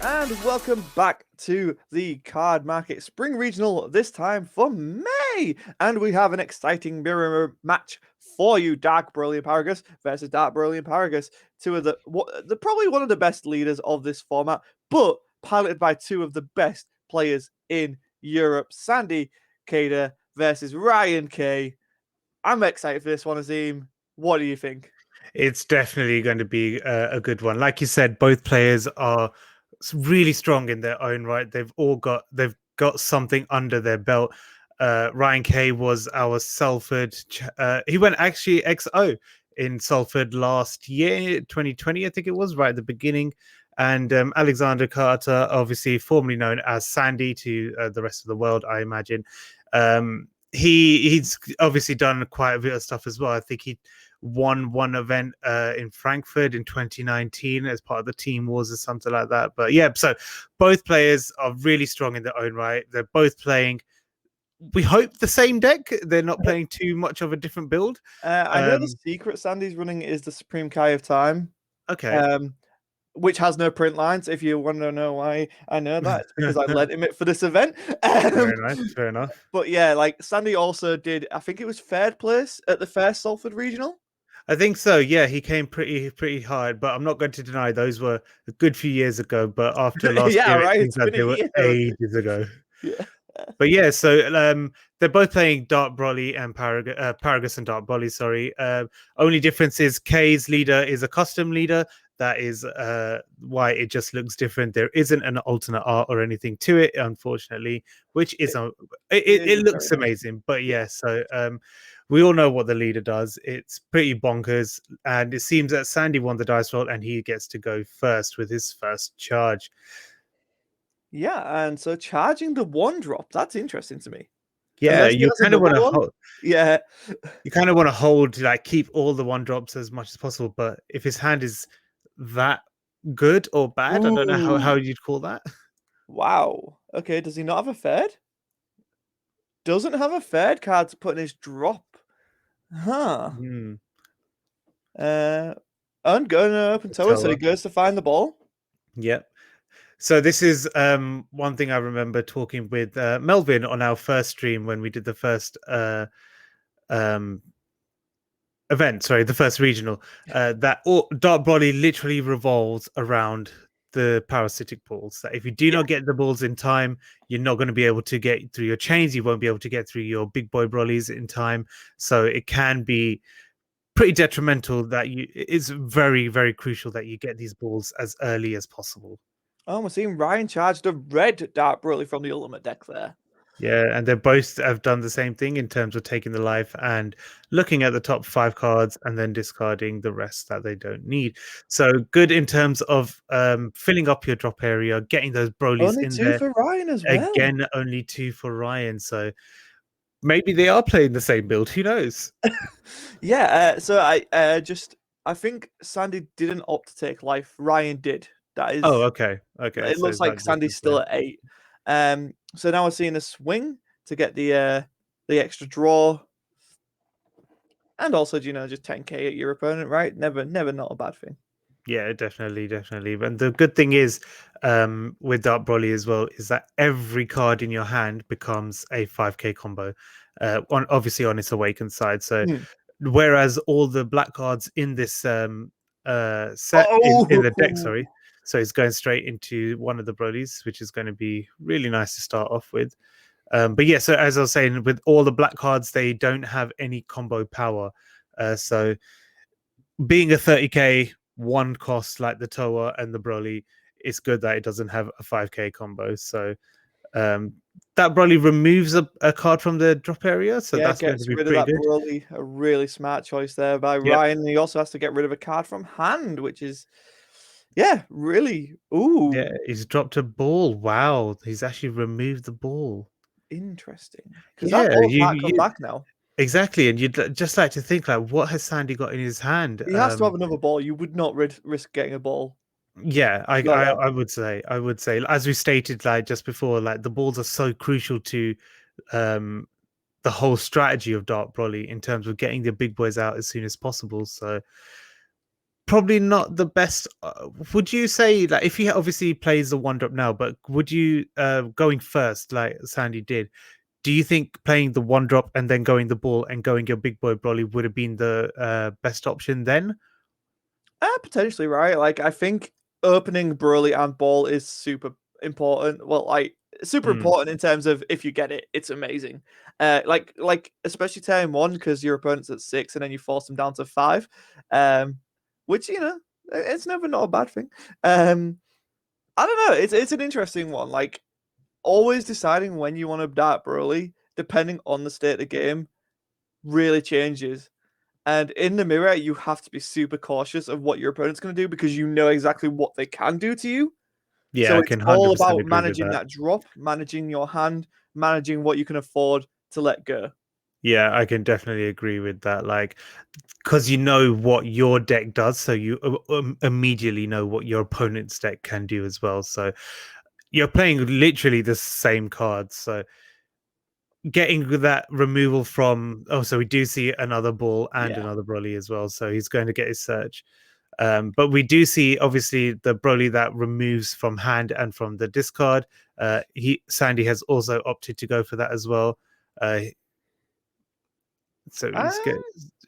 And welcome back to the Cardmarket Spring Regional, this time for May. And we have an exciting mirror match for you, Dark Brilliant Paragus versus Dark Brilliant Paragus. Two of the probably one of the best leaders of this format, but piloted by two of the best players in Europe, Sandy Kader versus Ryan K. I'm excited for this one, Azeem. What do you think? It's definitely going to be a good one. Like you said, both players are really strong in their own right. They've got something under their belt. Ryan Kay was our Salford. He went actually XO in Salford last year, 2020, I think it was, right at the beginning. And Alexander Carter, obviously formerly known as Sandy to the rest of the world, I imagine. He's obviously done quite a bit of stuff as well. I think he won one event in Frankfurt in 2019 as part of the Team Wars or something like that. But yeah, so both players are really strong in their own right. They're both playing, we hope, the same deck. They're not playing too much of a different build. I know the secret Sandy's running is the Supreme Kai of Time. Okay. Um, which has no print lines. If you want to know why I know that, it's because I lent him it for this event. Very nice. Fair enough. But yeah, like Sandy also did, I think it was third place at the first Salford Regional. I think so. Yeah, he came pretty hard, but I'm not going to deny those were a good few years ago. But after last Yeah, year, it right. seems It's like been a they were year. ages ago. Yeah. But yeah, so they're both playing Dark Broly and Paragus and Dark Broly. Sorry. Only difference is K's leader is a custom leader. That is why it just looks different. There isn't an alternate art or anything to it, unfortunately, which is it It is very looks nice. amazing. But Yeah. yeah, so we all know what the leader does. It's pretty bonkers, and it seems that Sandy won the dice roll, and he gets to go first with his first charge. Yeah, and so charging the one drop, that's interesting to me. Yeah, Unless he you has kind of another want to one. Yeah. hold, like, keep all the one drops as much as possible. But if his hand is that good or bad, I don't know how Ooh. you'd call that. Wow. Okay, does he not have a third? Doesn't have a third card to put in his drop. Huh. Hmm. Uh, and going to open tower, so he Tower. goes to find the ball. Yep. So this is one thing I remember talking with Melvin on our first stream when we did the first um event, sorry, the first regional, that Dark Body literally revolves around the parasitic balls. That if you do Yeah. not get the balls in time, you're not going to be able to get through your chains. You won't be able to get through your big boy brollies in time. So it can be pretty detrimental that it's very, very crucial that you get these balls as early as possible. Oh, we're seeing Ryan charged a red Dark Broly from the ultimate deck there. Yeah, and they both have done the same thing in terms of taking the life and looking at the top 5 cards and then discarding the rest that they don't need. So good in terms of filling up your drop area, getting those Brolys Only in two there. for Ryan as well. Again, only 2 for Ryan. So maybe they are playing the same build. Who knows? Yeah, so I think Sandy didn't opt to take life. Ryan did. That Oh, is, okay. Okay. it So looks is like that Sandy's difference still there? at 8. So now we're seeing a swing to get the extra draw. And also, just 10k at your opponent, right? Never not a bad thing. Yeah, definitely. And the good thing is, with Dark Broly as well, is that every card in your hand becomes a 5k combo, obviously on its awakened side. So, Hmm. whereas all the black cards in this set in the deck, Oh, sorry, so it's going straight into one of the Brolys, which is going to be really nice to start off with. But yeah, so as I was saying, with all the black cards, they don't have any combo power. So being a 30k one cost like the Toa and the Broly, it's good that it doesn't have a 5k combo. So um, that Broly removes a card from the drop area, so yeah, that's going to gets be rid of pretty that good. Broly. A really smart choice there by Yep. Ryan. He also has to get rid of a card from hand, which is, yeah, really. Yeah, Ooh, he's dropped a ball. Wow, he's actually removed the ball. interesting. Because that Yeah, ball you, can't come you back now. exactly, and you'd just like to think, like, what has Sandy got in his hand? He has to have another ball. You would not risk getting a ball Yeah, like that. I would say, as we stated, like, just before, like, the balls are so crucial to um the whole strategy of Dark Broly in terms of getting the big boys out as soon as possible. So probably not the best. Would you say like if he obviously plays the one drop now, but would you going first like Sandy did? Do you think playing the one drop and then going the ball and going your big boy Broly would have been the best option then? Potentially, right? Like, I think opening Broly and Ball is super important. Well, like super Hmm. important in terms of if you get it, it's amazing. Like especially turn one because your opponent's at six and then you force them down to five. Um, which it's never not a bad thing. I don't know. It's an interesting one. Like always deciding when you want to dart Broly, depending on the state of the game, really changes. And in the mirror, you have to be super cautious of what your opponent's going to do because you know exactly what they can do to you. Yeah, So I it's can all 100% about agree with managing that. that drop, managing your hand, managing what you can afford to let go. Yeah, I can definitely agree with that. Like, because you know what your deck does, so you immediately know what your opponent's deck can do as well. So you're playing literally the same cards. So getting that removal from so we do see another ball and Yeah. another Broly as well. So he's going to get his search. But we do see obviously the Broly that removes from hand and from the discard. He Sandy has also opted to go for that as well. Uh, so he's Um, good.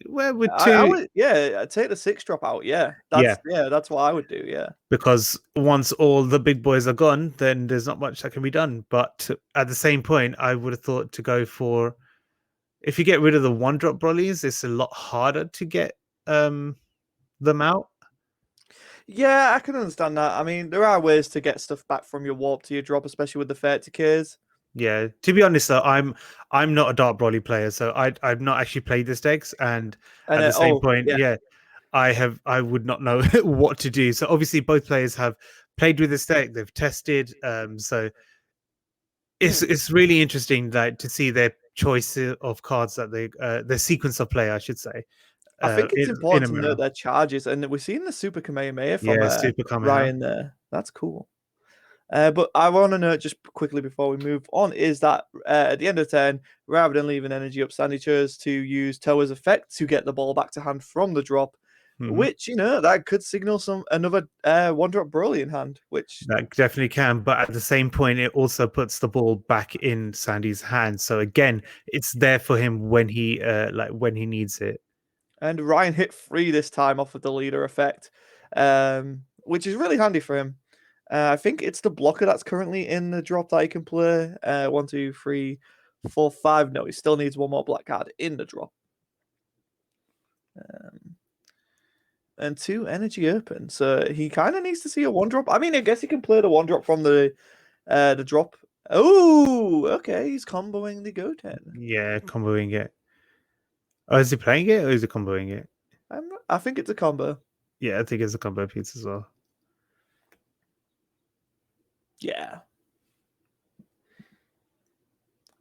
Well, with I two, would, yeah, I'd take the six drop out. Yeah, yeah, that's what I would do. Yeah. because once all the big boys are gone, then there's not much that can be done. But at the same point, I would have thought to go for if you get rid of the one drop Brollies, it's a lot harder to get um them out. Yeah, I can understand that. I mean, there are ways to get stuff back from your warp to your drop, especially with the 30Ks. Yeah, to be honest though, I'm not a Dark Broly player, so I've not actually played this decks, and And at the same point, yeah. yeah, I would not know what to do. So obviously both players have played with this deck, they've tested, so Hmm. it's really interesting like to see their choice of cards that they their sequence of play, I should say, I think it's in important a to note mirror. their charges, and we're seeing the Super Kamehameha from Yeah, Super Kamehameha. Ryan there. That's cool. But I want to note just quickly before we move on is that at the end of turn, rather than leaving energy up, Sandy chose to use Tower's effect to get the ball back to hand from the drop, Hmm. which that could signal some another one drop Broly in hand. Which That definitely can, but at the same point, it also puts the ball back in Sandy's hands. So again, it's there for him when he like when he needs it. and Ryan hit free this time off of the leader effect, which is really handy for him. I think it's the blocker that's currently in the drop that he can play. One, two, three, four, five. No, he still needs one more black card in the drop. Um, and two energy open. So he kind of needs to see a one drop. I mean, I guess he can play the one drop from the drop. Oh, okay. He's comboing the Goten. Yeah, comboing it. Oh, is he playing it or is he comboing it? I think it's a combo. Yeah, I think it's a combo piece as well. Yeah.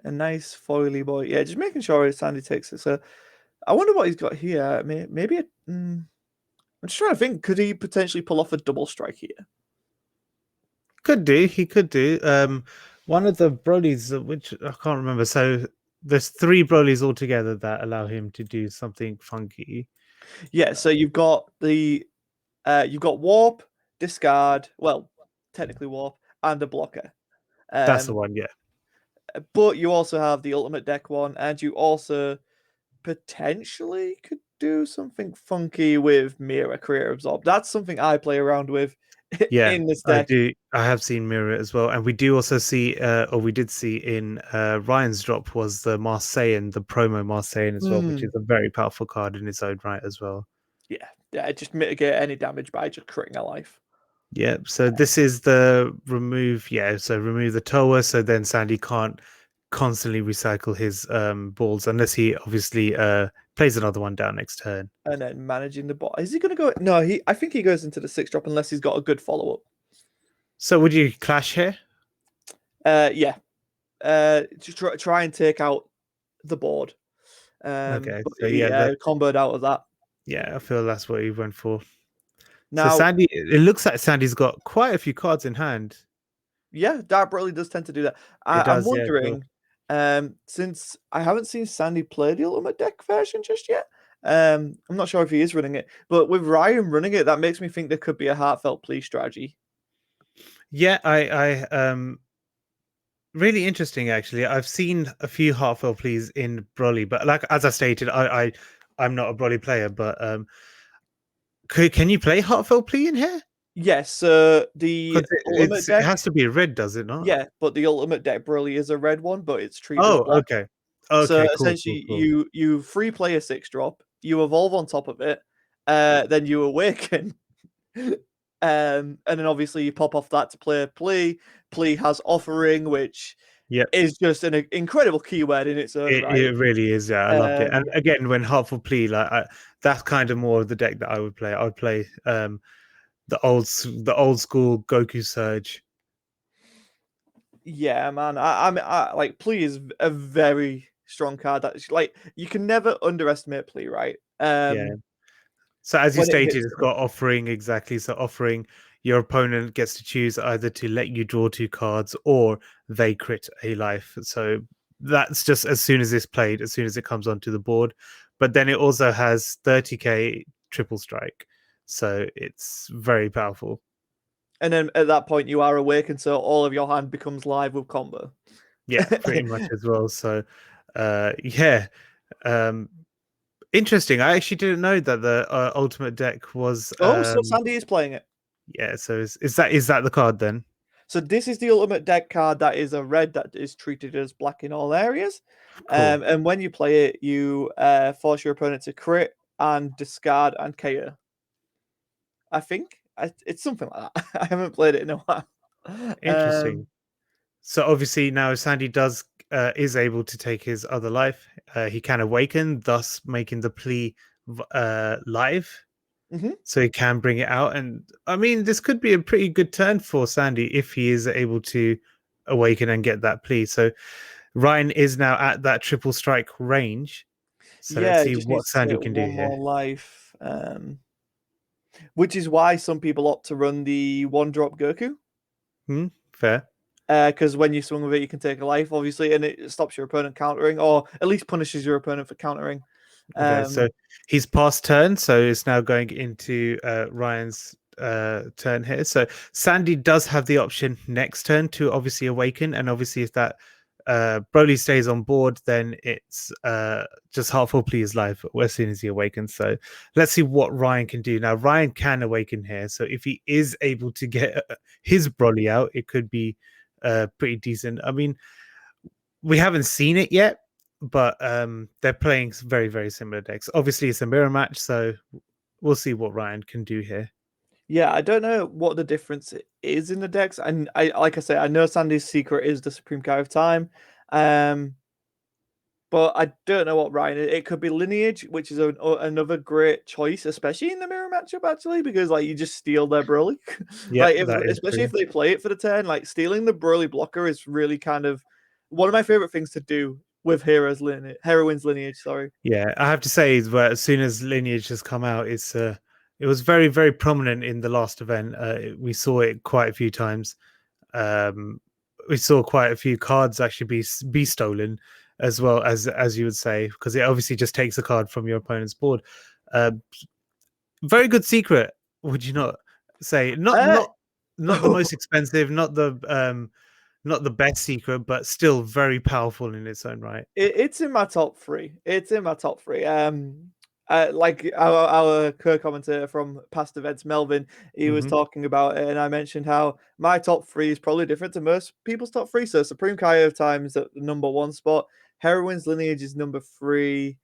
A nice foily boy. Yeah, just making sure Sandy takes it. So I wonder what he's got here. Maybe I'm just trying to think. Could he potentially pull off a double strike here? Could do. He could do. One of the Brolys, which I can't remember. So there's three Brolys altogether that allow him to do something funky. Yeah. So you've got warp, discard. Well, technically warp and a blocker. That's the Um, one. Yeah. but you also have the ultimate deck one, and you also potentially could do something funky with Mira Career Absorb. That's something I play around with Yeah, in this I deck. do. I have seen Mirror as well, and we do also see, or we did see in Ryan's drop was the Marseillan, the promo Marseillan as well, which Hmm. is a very powerful card in its own right as well. Yeah, just mitigate any damage by just critting a life. Yeah, so this is the remove. Yeah, so remove the Tower, so then Sandy can't constantly recycle his balls unless he obviously plays another one down next turn. And then managing the bot. Is he gonna go? No, I think he goes into the six drop unless he's got a good follow up. So would you clash here? Yeah. To try and take out the board. Okay, But so he yeah, that comboed out of that. yeah, I feel that's what he went for. So Now, Sandy, it looks like Sandy's got quite a few cards in hand. yeah, Dark Broly does tend to do that. It I'm does, yeah. wondering, since I haven't seen Sandy play the Ultimate Deck version just yet, I'm not sure if he is running it, but with Ryan running it, that makes me think there could be a heartfelt plea strategy. Yeah, really interesting actually. I've seen a few heartfelt pleas in Broly, but like as I stated, I'm not a Broly player, but can you play heartfelt plea in here? Yes, the Because ultimate it deck, has to be red, does it not? yeah, but the ultimate deck Broly is a red one, but it's treated as Oh, black. okay. So Okay, cool, cool, essentially, cool. you free play a 6 drop, you evolve on top of it, then you awaken, and then obviously you pop off that to play plea. Plea has offering, which Yep. is just an incredible keyword in its own right. It really is, yeah. I loved it. And Um, again, when Heartful Plea, that's kind of more of the deck that I would play. I would play the old school Goku Surge. yeah, man, I like plea is a very strong card. That's like you can never underestimate plea, right? Yeah. So as you When it stated, hits it's the got offering exactly. So offering, your opponent gets to choose either to let you draw 2 cards or they crit a life. So that's just as soon as it's played, as soon as it comes onto the board. But then it also has 30k triple strike. So it's very powerful. and then at that point you are awakened, so all of your hand becomes live with combo. Yeah, pretty much as well. So yeah. Um interesting. I actually didn't know that the ultimate deck was Oh, so Sandy is playing it. yeah, so is that the card then? So this is the ultimate deck card that is a red that is treated as black in all areas. Cool. And when you play it, you force your opponent to crit and discard and KO. I think it's something like that. I haven't played it in a while. Interesting. So obviously now Sandy does is able to take his other life. He can awaken, thus making the plea live. Mhm. So he can bring it out, and I mean this could be a pretty good turn for Sandy if he is able to awaken and get that plea. So Ryan is now at that triple strike range. So let's Yeah, it see just what needs to Sandy get can do one here. more life. Which is why some people opt to run the 1 drop Goku. Hmm, fair. Because when you swing with it, you can take a life, obviously, and it stops your opponent countering, or at least punishes your opponent for countering. Okay, so Um, he's past turn, so it's now going into Ryan's turn here. So Sandy does have the option next turn to obviously awaken, and obviously if that Broly stays on board, then it's just Heartful Plea is live as soon as he awakens. So let's see what Ryan can do. Now Ryan can awaken here, so if he is able to get his Broly out, it could be pretty decent. I mean, we haven't seen it yet, but they're playing very, very similar decks. Obviously, it's a mirror match, so we'll see what Ryan can do here. yeah, I don't know what the difference is in the decks, and I like I say, I know Sandy's secret is the Supreme Kai of Time, um, but I don't know what Ryan. It could be Lineage, which is another great choice, especially in the mirror matchup, actually, because like you just steal their Broly, Yep, like if that is especially true. if they play it for the turn, like stealing the Broly blocker is really kind of one of my favorite things to do with heroine's lineage. Sorry. Yeah, I have to say that as soon as Lineage has come out, it was very, very prominent in the last event. We saw it quite a few times. Um, we saw quite a few cards actually be stolen, as well as you would say, because it obviously just takes a card from your opponent's board. Uh, Very good secret, would you not say? Uh, Not the most expensive, not the best secret, but still very powerful in its own right. it's in my top three. It's in my top three. Like our co-commentator from past events, Melvin, he was Hmm. talking about it, and I mentioned how my top three is probably different to most people's top three. So Supreme Kai of Time is at the number one spot. Heroine's Lineage is number three.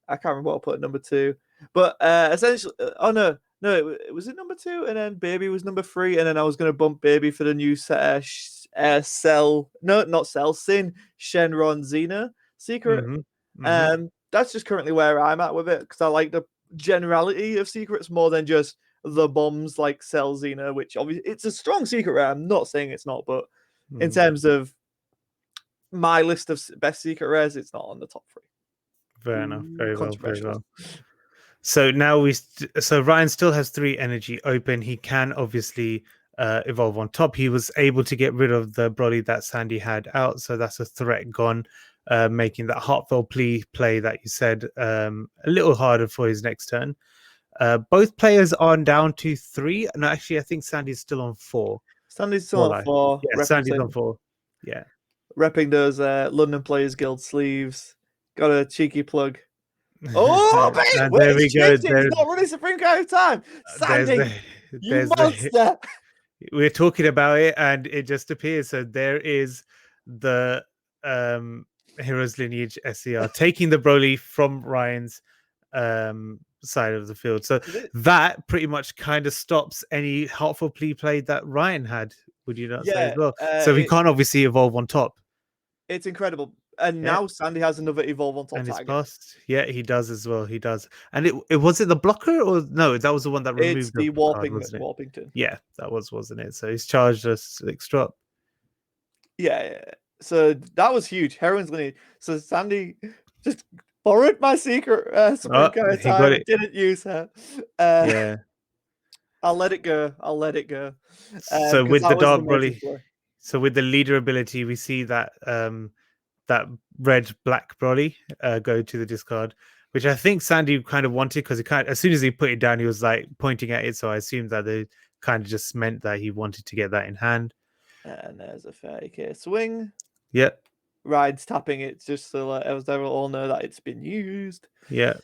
I can't remember what I put at number two, but essentially, oh no, no, it was it number two, and then Baby was number three, and then I was gonna bump Baby for the new Cell, no, not Cell, Sin, Shenron, Xena secret. Hmm. Hmm. That's just currently where I'm at with it because I like the generality of secrets more than just the bombs like Cell Xena, which obviously it's a strong secret rare. I'm not saying it's not, but in Hmm. terms of my list of best secret rares, it's not on the top three. Fair enough. Ooh, Very well. Very controversial. well. So now so Ryan still has 3 energy open. He can obviously evolve on top. He was able to get rid of the Broly that Sandy had out, so that's a threat gone. making that heartfelt play that you said a little harder for his next turn. Both players are down to 3. No, actually, I think Sandy's still on 4. Sandy's still More on like, 4, yeah, Sandy's on 4. Yeah. repping those London Players Guild sleeves. Got a cheeky plug. Oh, babe! And Wait, there he's we go. changed it. He's not running Supreme Guy of Time. There's Sandy, the you there's the monster. we're talking about it and it just appears. So there is the um Heroes Lineage SCR taking the Broly from Ryan's side of the field. So that pretty much kind of stops any heartful play that Ryan had, would you not say as Yeah, well? So we can't obviously evolve on top. it's incredible. And Yeah. now Sandy has another evolve on top And it's target. passed. Yeah, he does as well. He does. And it was it the blocker or no, that was the one that It's removed the the card, wasn't it? Warpington. Yeah, that wasn't it? So he's charged us 6 drop. Yeah. So that was huge. Heroin's lineage. So Sandy just borrowed my secret Supreme Oh, Guy of he got Time. it. Didn't use her. Uh, Yeah. I'll let it go. I'll let it go. So Because with the that was an Dark amazing Broly, play. so with the leader ability, we see that that red black Broly go to the discard, which I think Sandy kind of wanted because he kind of, as soon as he put it down, he was like pointing at it. So I assumed that they kind of just meant that he wanted to get that in hand. And there's a 30k swing. Yep. Ride's tapping it just so that they will all know that it's been used. Yeah.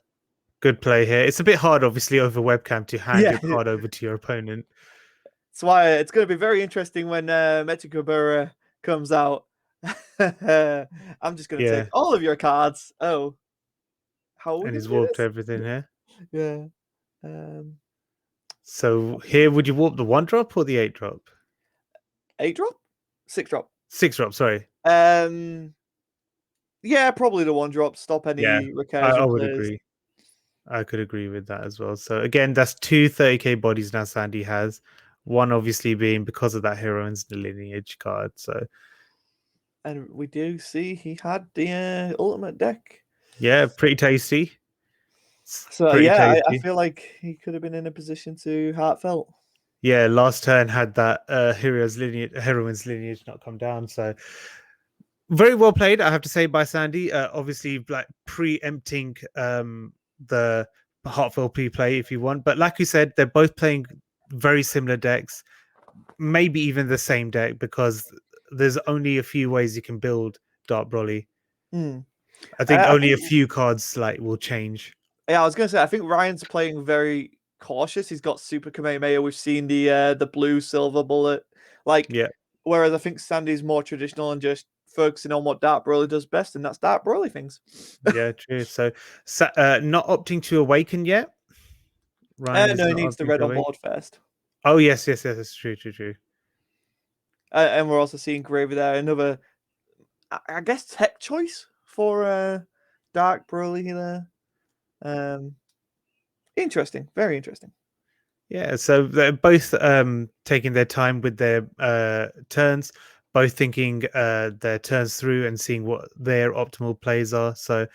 Good play here. It's a bit hard, obviously, over webcam to hand Yeah. your card over to your opponent. That's why it's going to be very interesting when Metakobura comes out. I'm just going to take Yeah. all of your cards. Oh, how are we And going he's to do warped this? everything here. Yeah. Um, So here, would you warp the 1 drop or the 8 drop? 8 drop? 6 drop. 6 drop, sorry. Yeah, probably the 1 drop. Stop Yeah, any I recursion would plays. agree. I could agree with that as well. So again, that's 2 30k bodies now Sandy has. One obviously being because of that heroine's lineage card. So And we do see he had the ultimate deck. yeah, pretty tasty. So Pretty yeah, I tasty. feel like he could have been in a position to heartfelt. Yeah, last turn had that heroine's lineage not come down. So very well played, I have to say, by Sandy. Obviously, like preempting the heartfelt play if you want. But like you said, they're both playing very similar decks, maybe even the same deck, because there's only a few ways you can build Dark Broly. Hmm. I think I only think a few cards like will change. yeah, I was gonna say I think Ryan's playing very cautious. He's got Super Kamehameha. We've seen the blue silver bullet. Like Yeah, whereas I think Sandy's more traditional and just focusing on what Dark Broly does best, and that's Dark Broly things. yeah, true. So, not opting to awaken yet. Ryan is No, he not needs the opting red to on awaken. board first. Oh yes, that's true, true. And we're also seeing Gravy there, another I guess tech choice for Dark Broly there. Interesting, very interesting. Yeah, so they're both taking their time with their turns, both thinking their turns through and seeing what their optimal plays are. So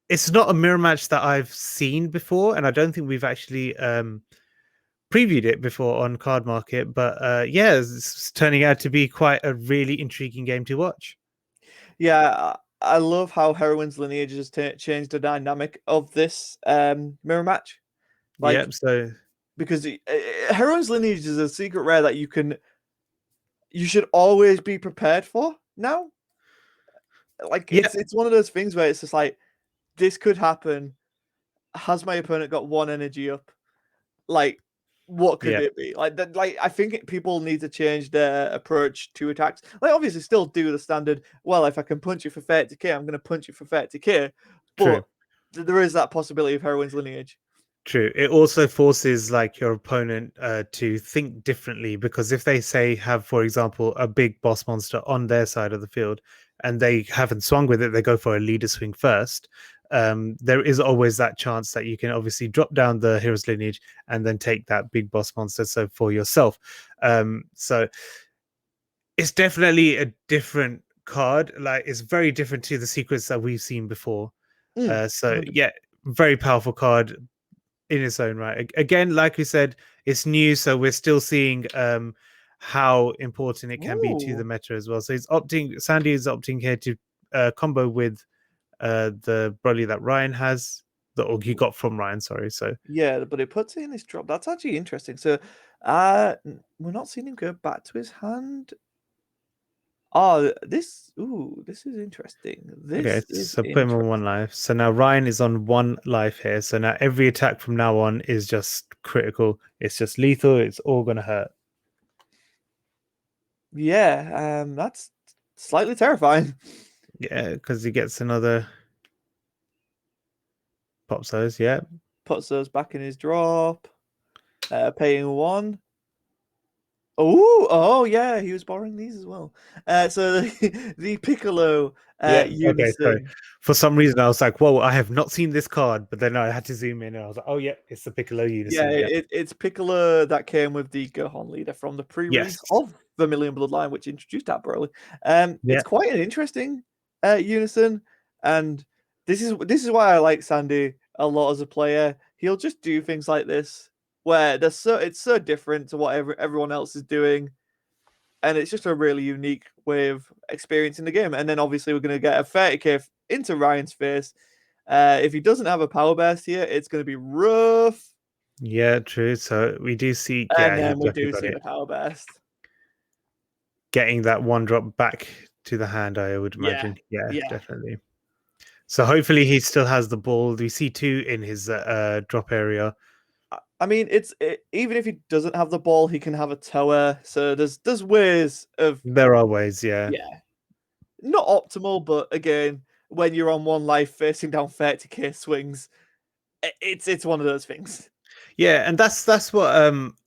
it's not a mirror match that I've seen before, and I don't think we've actually previewed it before on Card Market. But yeah, it's turning out to be quite a really intriguing game to watch. Yeah, I love how Heroine's lineage has changed the dynamic of this mirror match. Like Yep. So because Heroine's lineage is a secret rare that you should always be prepared for now. Like yeah, it's one of those things where it's just like this could happen. Has my opponent got 1 energy up? Like what could yeah, it be? Like that like I think people need to change their approach to attacks. Like obviously still do the standard, well, if I can punch you for 30k, I'm gonna punch you for 30k. true. But there is that possibility of Heroine's lineage. True. It also forces like your opponent to think differently because if they say have, for example, a big boss monster on their side of the field and they haven't swung with it, they go for a leader swing first. There is always that chance that you can obviously drop down the hero's lineage and then take that big boss monster so for yourself. So it's definitely a different card. Like it's very different to the secrets that we've seen before. So 100%. yeah, very powerful card in its own right. Again, like we said, it's new, so we're still seeing how important it can be to the Ooh. meta as well. So he's opting. Sandy is opting here to combo with the Broly that Ryan has, or he got from Ryan. Sorry. So Yeah, but it puts it in his drop. That's actually interesting. So, we're not seeing him go back to his hand. Oh, this is interesting. okay, This is so put him on one interesting. life. So now Ryan is on one life here. So now every attack from now on is just critical. It's just lethal. It's all gonna hurt. Yeah, that's slightly terrifying. Yeah, because he gets another pop size. Yeah, Puts those back in his drop. Paying one. Oh yeah, he was borrowing these as well. So the Piccolo yeah. Okay, so Unison. for some reason I was like, "Whoa, I have not seen this card," but then I had to zoom in and I was like, "Oh yeah, it's the Piccolo Yeah, Unison." Yeah. it's Piccolo that came with the Gohan leader from the pre-release Yes. of Vermilion Bloodline, which introduced that Broly. Yeah. It's quite an interesting unison, and this is why I like Sandy a lot as a player. He'll just do things like this where it's so different to what everyone else is doing, and it's just a really unique way of experiencing the game. And then obviously we're going to get a 30k into Ryan's face. If he doesn't have a power burst here, it's going to be rough. Yeah, true. So we do see, And yeah, he then we definitely do got see the it. power burst. Getting that one drop back to the hand, I would Yeah, imagine. Yeah, yeah. definitely. So hopefully he still has the ball. We see two in his drop area. I mean, even if he doesn't have the ball, he can have a tower. So there's ways of, There are ways, yeah. yeah, not optimal, but again, when you're on one life facing down 30k swings, it's one of those things. Yeah, and that's what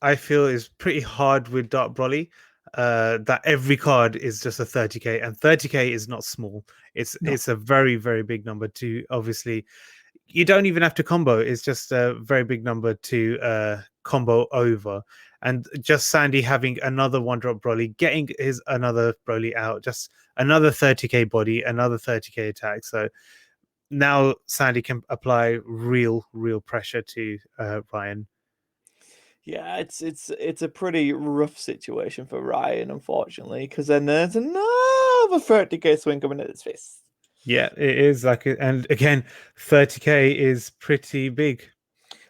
I feel is pretty hard with Dark Broly. That every card is just a 30k, and 30k is not small. No. It's a very, very big number to obviously you don't even have to combo. It's just a very big number to combo over. And just Sandy having another one drop Broly, getting his another Broly out, just another 30k body, another 30k attack. So now Sandy can apply real pressure to Ryan. Yeah, it's a pretty rough situation for Ryan, unfortunately, because then there's another 30k swing coming at his face. Yeah, it is like, and again, 30k is pretty big.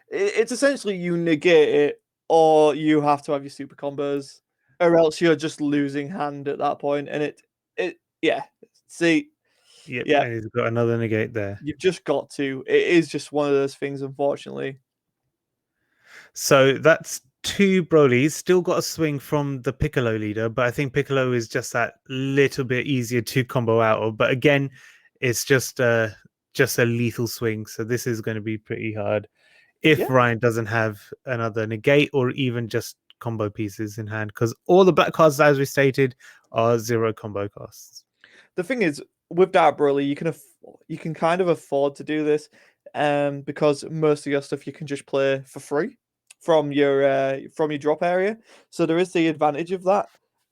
It's essentially you negate it, or you have to have your super combos, or else you're just losing hand at that point. And yeah. See, Yep, yeah, and he's got another negate there. you've just got to. It is just one of those things, unfortunately. So that's two Brolys. Still got a swing from the Piccolo leader, but I think Piccolo is just that little bit easier to combo out of. But again, it's just a lethal swing. So this is going to be pretty hard if Yeah. Ryan doesn't have another negate or even just combo pieces in hand, because all the black cards, as we stated, are zero combo costs. The thing is, with Dark Broly, you can kind of afford to do this, because most of your stuff you can just play for free from your drop area. So there is the advantage of that.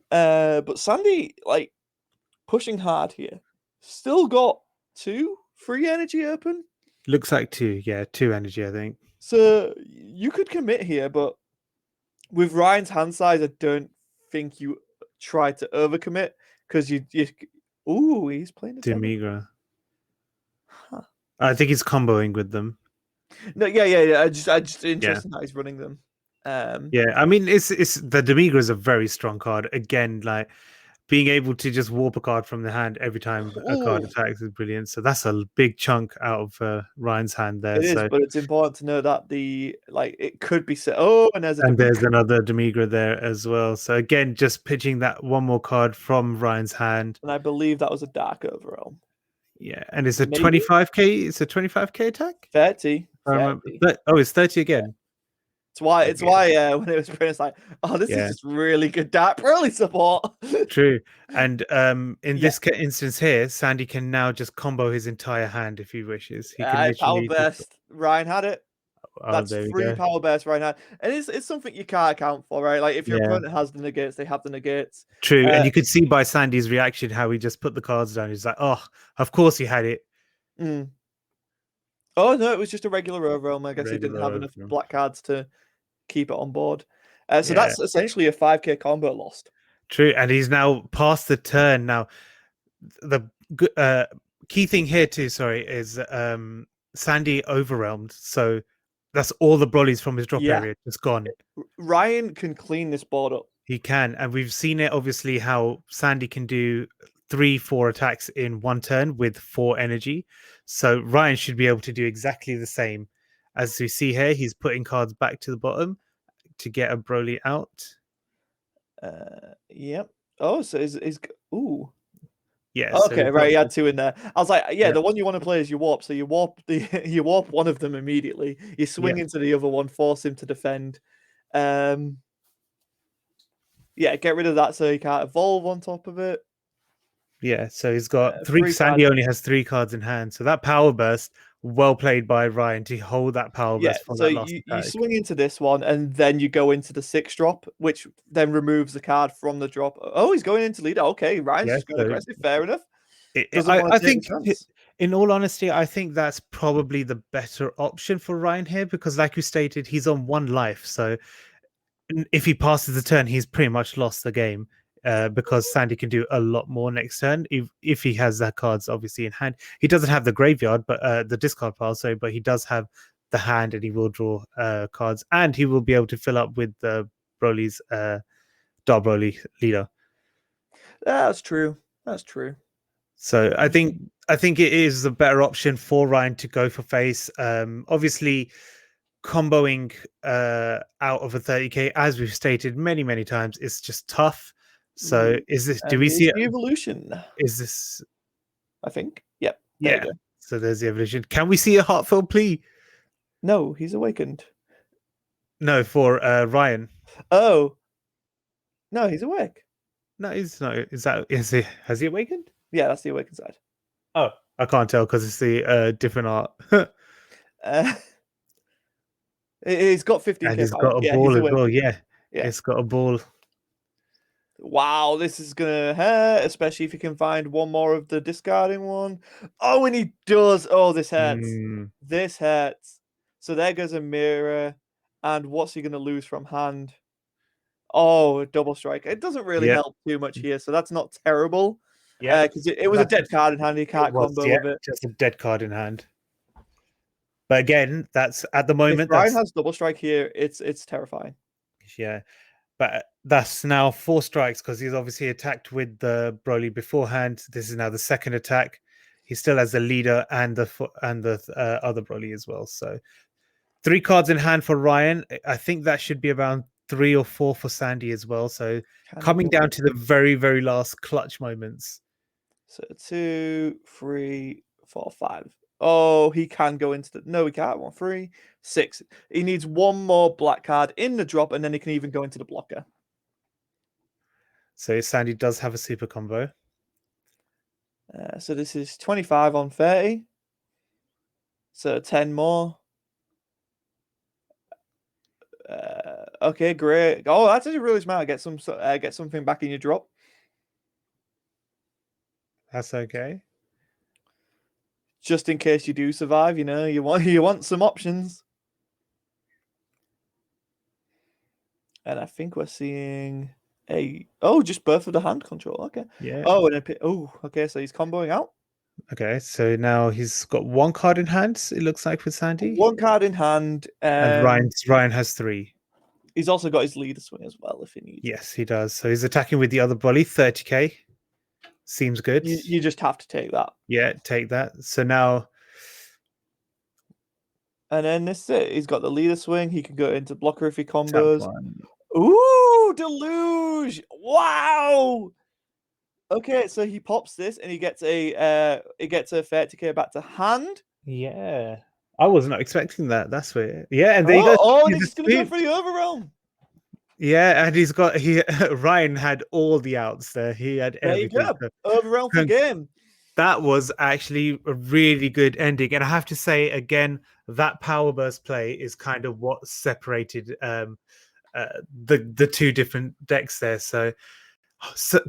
But Sandy, like, pushing hard here, still got two free energy open. Looks like two, yeah, two energy, I think. So you could commit here, but with Ryan's hand size, I don't think you try to overcommit because you. Ooh, he's playing a seven. Demigra. Huh. I think he's comboing with them. No, yeah. I just Yeah. interesting how he's running them. Um, Yeah, I mean, it's the Demigra is a very strong card. Again, like being able to just warp a card from the hand every time a card ooh, attacks is brilliant. So that's a big chunk out of Ryan's hand there. it is, So but it's important to know that it could be set. Oh, and there's a and there's Demigra, another Demigra there as well. So again, just pitching that one more card from Ryan's hand. and I believe that was a Dark Overrealm. Yeah, and it's a Maybe 25k. It's a 25k attack. 30, I remember. 30. Oh, it's 30 again. It's why it's Okay. why when it was printed, it's like, oh, this is Yeah. just really good Dark Broly support. True. And in Yeah, this instance here, Sandy can now just combo his entire hand if he wishes. He can power literally just. burst. Ryan had it. Oh, That's there we free go. power burst right now, and it's something you can't account for, right? Like if your Yeah, opponent has the negates, they have the negates. true. And Uh, you could see by Sandy's reaction how he just put the cards down. He's like, oh, of course he had it. mm. Oh no, it was just a regular overwhelm. I guess he didn't have Regular enough overall. black cards to keep it on board. So Yeah, that's essentially a 5k combo lost. true. And he's now past the turn. Now, the key thing here too, sorry, is Sandy overwhelmed. So that's all the brollies from his drop Yeah, area just gone. Ryan can clean this board up. He can, and we've seen it obviously how Sandy can do 3-4 attacks in one turn with 4 energy. So Ryan should be able to do exactly the same. As we see here, he's putting cards back to the bottom to get a Broly out. Yep. Oh, so is ooh. Yeah, so Okay, we've got right. You had two in there. I was like, yeah, yeah, the one you want to play is your warp. So you warp the you warp one of them immediately. You swing yeah, into the other one, force him to defend. Um, yeah, get rid of that so he can't evolve on top of it. yeah. So he's got 3. Free card. Sandy only has 3 cards in hand. So that power burst, well played by Ryan to hold that power Yeah, burst for so that last you attack. swing into this one and then you go into the 6 drop, which then removes the card from the drop. Oh, he's going into leader. Okay, Ryan's Yeah, just going so aggressive. Fair enough. Doesn't want I to take the think, chance. in all honesty, I think that's probably the better option for Ryan here because, like you stated, he's on 1 life. So if he passes the turn, he's pretty much lost the game because Sandy can do a lot more next turn if he has that cards obviously in hand. He doesn't have the graveyard, but the discard pile, sorry, but he does have the hand and he will draw cards and he will be able to fill up with the Broly's Dark Broly leader. That's true. That's true. So I think it is the better option for Ryan to go for face. Obviously, comboing out of a 30k, as we've stated many times, is just tough. So Ooh, is this? Do and we see here's it? the evolution, Is this? I think. Yep, there you Yeah. go. So there's the evolution. Can we see a heartfelt plea? No, he's awakened. No, for Ryan. Oh, no, he's awake. No, he's no. Is that is he? Has he awakened? Yeah, that's the awakened side. Oh, I can't tell because it's the different art. Uh, he's got And 15k it's power. got a Yeah, he's ball as well. awakened. Yeah, Yeah. it's got a ball. Wow, this is gonna hurt, especially if you can find one more of the discarding one. Oh, and he does. Oh, this hurts. Mm, This hurts. So there goes a mirror. And what's he gonna lose from hand? Oh, a double strike. It doesn't really yeah, help too much here, so that's not terrible. yeah. Because it was a That's dead card in hand, he it can't was, combo yeah, with it. just a dead card in hand. But again, that's at the If moment, Ryan that's has double strike here, it's terrifying. yeah. But that's now 4 strikes because he's obviously attacked with the Broly beforehand. This is now the second attack. He still has the leader and the other Broly as well. So 3 cards in hand for Ryan. I think that should be around 3 or 4 for Sandy as well. So Can he coming go? down to the very last clutch moments. So 2, 3, 4, 5. Oh, he can go into the. No, he can't. 1, 3, 6. He needs one more black card in the drop, and then he can even go into the blocker. So Sandy does have a super combo. So this is 25 on 30. So 10 more. Okay, great. Oh, that's actually really smart. Get something back in your drop. That's okay. Just in case you do survive, you want some options. And I think we're seeing just birth of the hand control. Okay. Yeah. Oh, okay. So he's comboing out. Okay. So now he's got 1 card in hand, it looks like, with Sandy. One card in hand. And Ryan has 3. He's also got his leader swing as well if he needs it. Yes, he does. So he's attacking with the other Broly, 30k. Seems good. You just have to take that. Yeah, take that. So now, And then this is it. He's got the leader swing. He can go into blocker if he tap combos. 1. Ooh, deluge! Wow. Okay, so he pops this and he gets a 30k back to hand. Yeah. I was not expecting that. That's weird. Yeah, and there you Oh, go. and He's he's gonna go asleep. for the overrealm. Yeah, and Ryan had all the outs there. He had There you everything. go. Overrealm for game. That was actually a really good ending. And I have to say again, that power burst play is kind of what separated the 2 different decks there. So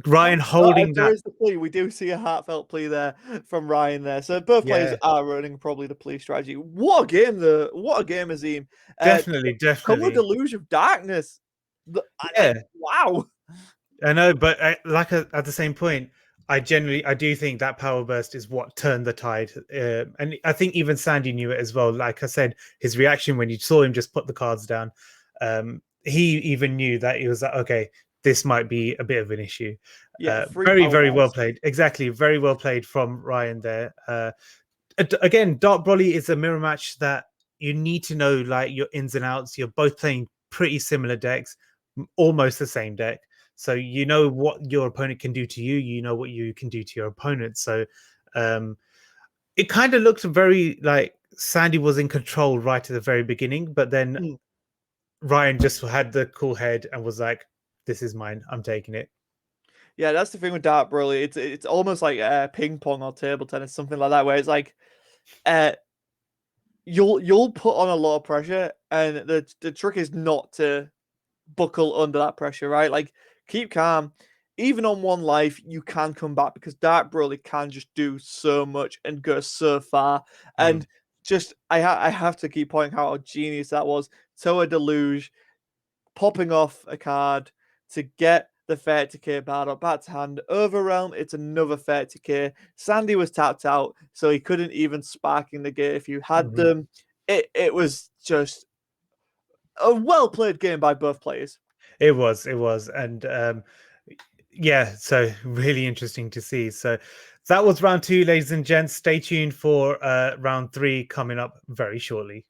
Ryan holding There that. is the plea. We do see a heartfelt plea there from Ryan there. So both players Yeah, are running probably the plea strategy. What a game, What a game, Azeem. definitely, Come with definitely. Deluge of Darkness. Yeah, Wow. I know, but at the same point, I do think that power burst is what turned the tide, and I think even Sandy knew it as well. Like I said, his reaction when you saw him just put the cards down, he even knew that he was like, okay, this might be a bit of an issue. Yeah, free Very, power very well bars. played. Exactly, very well played from Ryan there. Again, Dark Broly is a mirror match that you need to know like your ins and outs. You're both playing pretty similar decks, almost the same deck. So you know what your opponent can do to you. You know what you can do to your opponent. So um, it kind of looked very like Sandy was in control right at the very beginning, but then Mm. Ryan just had the cool head and was like, "This is mine. I'm taking it." Yeah, that's the thing with Dark Broly. It's almost like ping pong or table tennis, something like that, where it's like uh you'll put on a lot of pressure, and the trick is not to buckle under that pressure, right? Like keep calm. Even on one life, you can come back because Dark Broly can just do so much and go so far. Mm, And just I have to keep pointing out how genius that was. Toa Deluge popping off a card to get the 30k battle back to hand. Overrealm, it's another 30k. Sandy was tapped out, so he couldn't even spark in the game if you had mhm. them. It was just a well played game by both players. It was, and yeah, so really interesting to see. So that was round two, ladies and gents. Stay tuned for round three coming up very shortly.